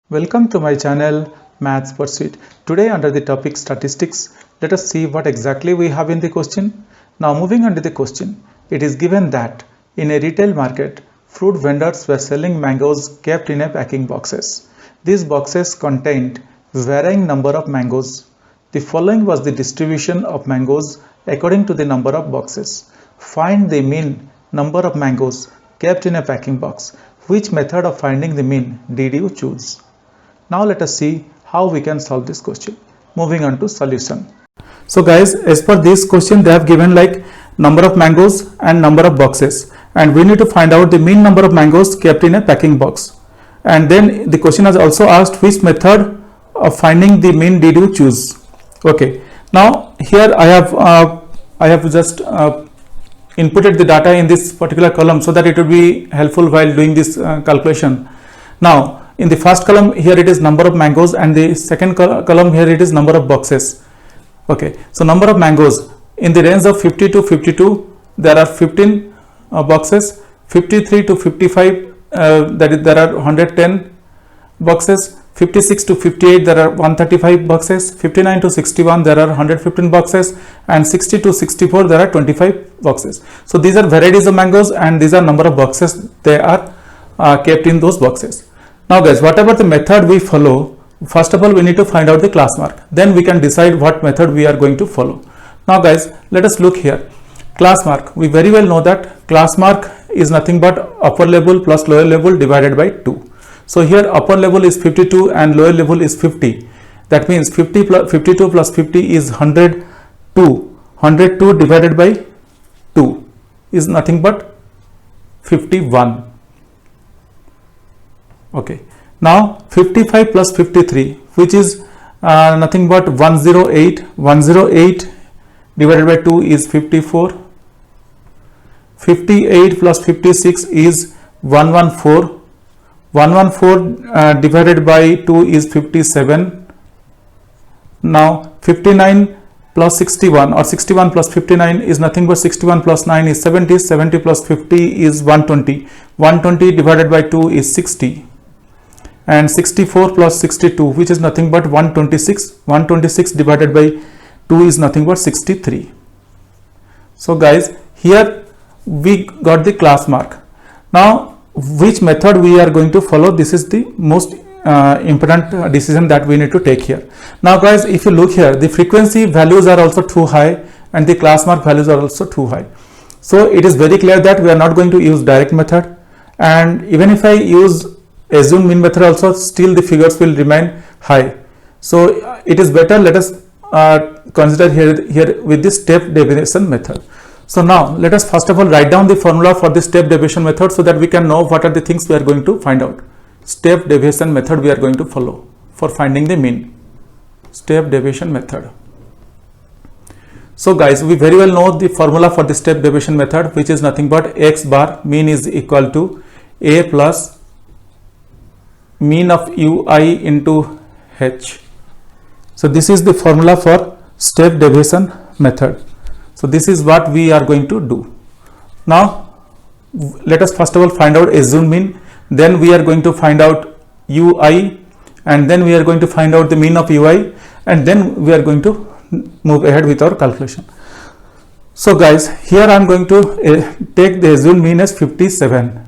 Welcome to my channel Maths Pursuit. Today under the topic statistics, let us see what exactly we have in the question. Now moving on to the question, it is given that in a retail market, fruit vendors were selling mangoes kept in a packing boxes. These boxes contained varying number of mangoes. The following was the distribution of mangoes according to the number of boxes. Find the mean number of mangoes kept in a packing box. Which method of finding the mean did you choose? Now let us see how we can solve this question. Moving on to solution. So guys, as per this question they have given like number of mangoes and number of boxes, and we need to find out the mean number of mangoes kept in a packing box. And then the question has also asked which method of finding the mean did you choose. Okay, now here I have just inputted the data in this particular column so that it will be helpful while doing this calculation. Now in the first column here it is number of mangoes, and the second column here it is number of boxes. Okay, so number of mangoes in the range of 50 to 52 there are 15 boxes, 53 to 55 that is there are 110 boxes, 56 to 58 there are 135 boxes, 59 to 61 there are 115 boxes, and 60 to 64 there are 25 boxes. So these are varieties of mangoes and these are number of boxes they are kept in those boxes. Now guys, whatever the method we follow, first of all we need to find out the class mark, then we can decide what method we are going to follow. Now guys, let us look here. Class mark, we very well know that class mark is nothing but upper level plus lower level divided by 2. So here upper level is 52 and lower level is 50. That means 52 plus 50 is 102. 102 divided by 2 is nothing but 51. Okay, now 55 plus 53, which is nothing but 108. 108 divided by 2 is 54. 58 plus 56 is 114. 114 divided by 2 is 57. Now 59 plus 61 or 61 plus 59 is nothing but 61 plus 9 is 70. 70 plus 50 is 120. 120 divided by 2 is 60. And 64 plus 62, which is nothing but 126. 126 divided by 2 is nothing but 63. So guys, here we got the class mark. Now which method we are going to follow, this is the most important decision that we need to take here. Now guys, if you look here, the frequency values are also too high and the class mark values are also too high. So it is very clear that we are not going to use direct method, and even if I use assume mean method also, still the figures will remain high. So it is better, let us consider here with the step deviation method. So now let us first of all write down the formula for the step deviation method so that we can know what are the things we are going to find out. Step deviation method we are going to follow for finding the mean. Step deviation method. So guys, we very well know the formula for the step deviation method, which is nothing but x bar mean is equal to a plus mean of ui into h. So this is the formula for step deviation method. So this is what we are going to do. Now let us first of all find out assumed mean, then we are going to find out ui, and then we are going to find out the mean of ui, and then we are going to move ahead with our calculation. So guys, here I am going to take the assumed mean as 57.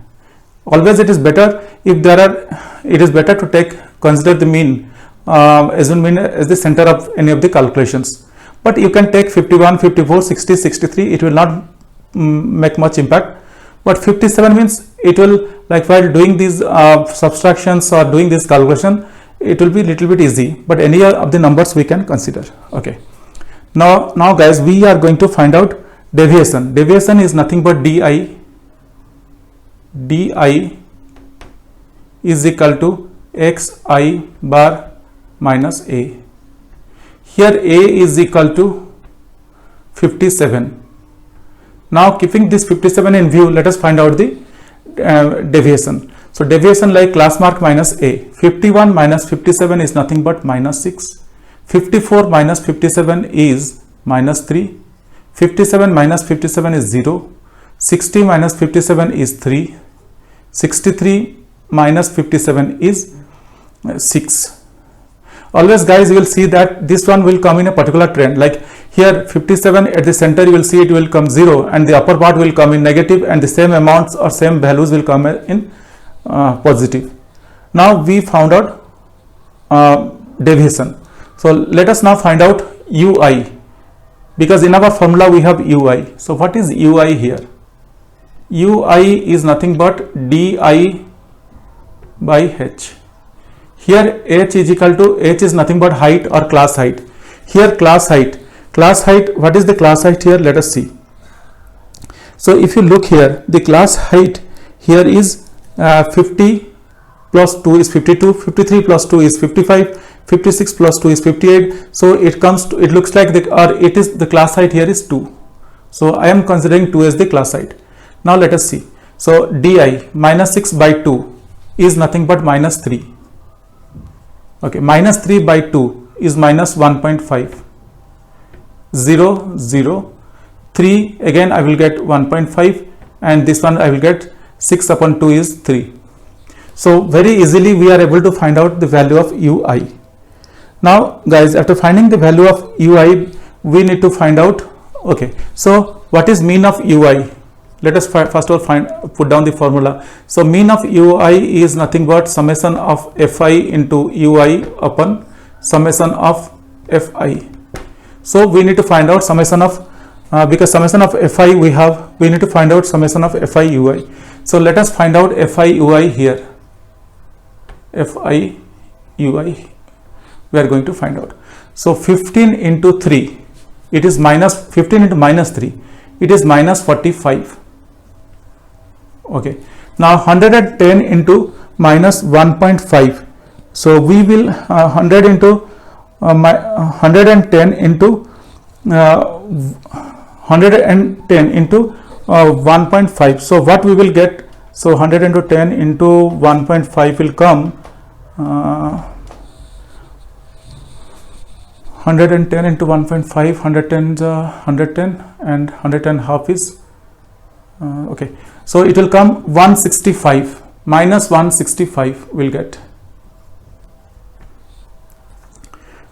Always it is better if there are, it is better to consider the mean, assumed mean as the center of any of the calculations. But you can take 51, 54, 60, 63, it will not make much impact. But 57 means it will, like while doing these subtractions or doing this calculation, it will be little bit easy, but any of the numbers we can consider. Okay. Now guys, we are going to find out deviation. Deviation is nothing but di. Di is equal to xi bar minus a. Here a is equal to 57. Now keeping this 57 in view, let us find out the deviation. So deviation like class mark minus a. 51 minus 57 is nothing but minus 6. 54 minus 57 is minus 3. 57 minus 57 is 0. 60 minus 57 is 3. 63 minus 57 is 6. Always guys, you will see that this one will come in a particular trend. Like here 57 at the center, you will see it will come 0 and the upper part will come in negative, and the same amounts or same values will come in positive. Now we found out deviation. So let us now find out UI, because in our formula we have UI. So what is UI here? UI is nothing but di by h. Here h is equal to, h is nothing but height or class height. Here class height, what is the class height here? Let us see. So if you look here, the class height here is 50 plus 2 is 52, 53 plus 2 is 55, 56 plus 2 is 58. So it comes to, it looks like the class height here is 2. So I am considering 2 as the class height. Now let us see. So di minus 6 by 2 is nothing but minus 3. Okay, minus 3 by 2 is minus 1.5. 0, 0, 3, again I will get 1.5, and this one I will get 6 upon 2 is 3. So very easily we are able to find out the value of UI. Now guys, after finding the value of UI, we need to find out, okay, so what is mean of UI? Let us first of all put down the formula. So mean of UI is nothing but summation of Fi into UI upon summation of Fi. So we need to find out summation of, because summation of Fi we need to find out summation of Fi UI. So let us find out Fi UI here. Fi UI we are going to find out. So 15 into 3, it is minus 15 into minus 3, it is minus 45. Okay, now 110 into minus 1.5. So we will 100 into 110 into 110 into 1.5. So what we will get? So 100 into 10 into 1.5 will come 110 into 1.5. 110 is 110 and 110 half is okay. So it will come 165, minus 165 will get.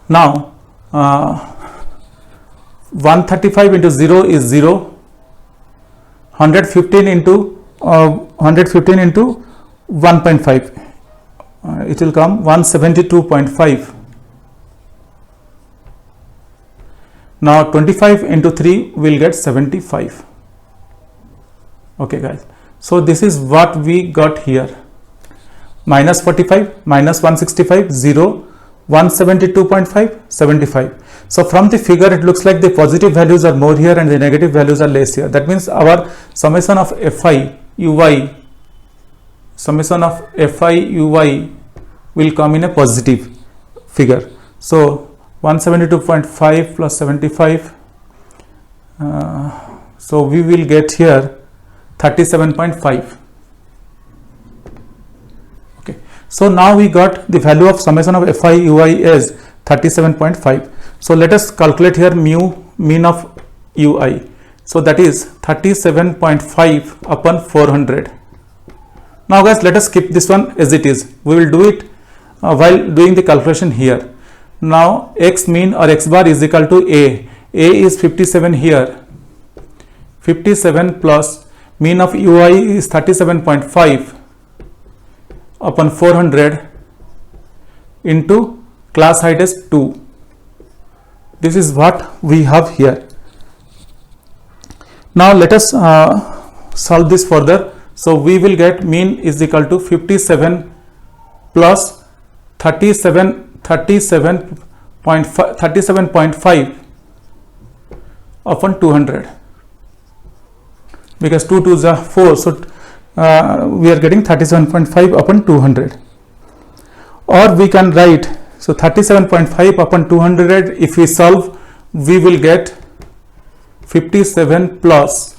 Now 135 into 0 is 0. 115 into 1.5, it will come 172.5. Now 25 into 3 will get 75. Okay guys, so this is what we got here. Minus 45, minus 165, 0, 172.5, 75. So from the figure it looks like the positive values are more here and the negative values are less here. That means our summation of Fi UI, will come in a positive figure. So 172.5 plus 75, so we will get here 37.5. Okay, so now we got the value of summation of Fi UI as 37.5. So let us calculate here mean of UI. So that is 37.5 upon 400. Now guys, let us keep this one as it is. We will do it while doing the calculation here. Now x mean or x bar is equal to A. A is 57 here. 57 plus mean of UI is 37.5 upon 400 into class height is 2. This is what we have here. Now let us solve this further. So we will get mean is equal to 57 plus 37.5 upon 200, because 2 2s are 4, so we are getting 37.5 upon 200. Or we can write, so 37.5 upon 200, if we solve, we will get 57 plus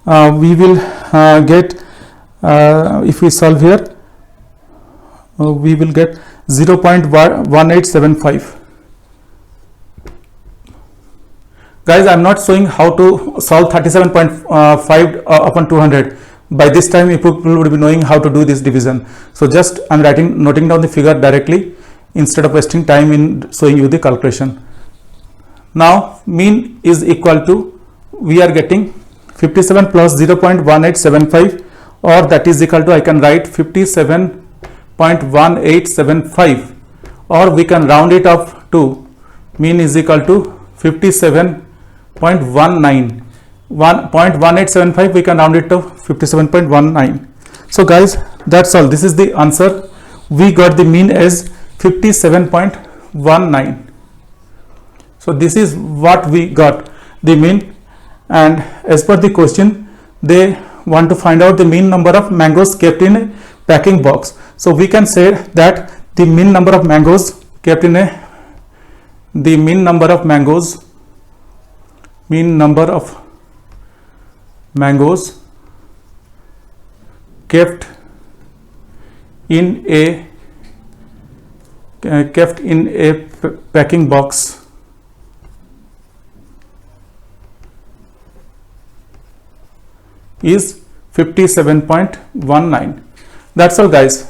we will get if we solve here, we will get 0.1875. Guys, I am not showing how to solve 37.5 upon 200, by this time you people would be knowing how to do this division. So just I'm noting down the figure directly instead of wasting time in showing you the calculation. Now mean is equal to, we are getting 57 plus 0.1875, or that is equal to, I can write 57.1875, or we can round it up to mean is equal to 57.19. 0.1875 we can round it to 57.19. So guys, that's all. This is the answer. We got the mean as 57.19. so this is what we got the mean, and as per the question they want to find out the mean number of mangoes kept in a packing box. So we can say that the mean number of mangoes kept in a mean number of mangoes kept in a packing box is 57.19. That's all guys.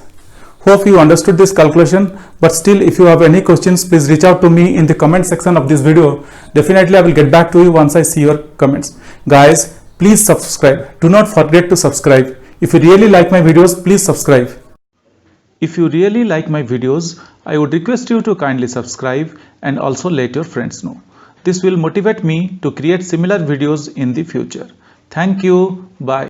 Hope you understood this calculation, but still if you have any questions, please reach out to me in the comment section of this video. Definitely I will get back to you once I see your comments. Guys, please subscribe. Do not forget to subscribe. If you really like my videos, please subscribe. If you really like my videos, I would request you to kindly subscribe and also let your friends know. This will motivate me to create similar videos in the future. Thank you. Bye.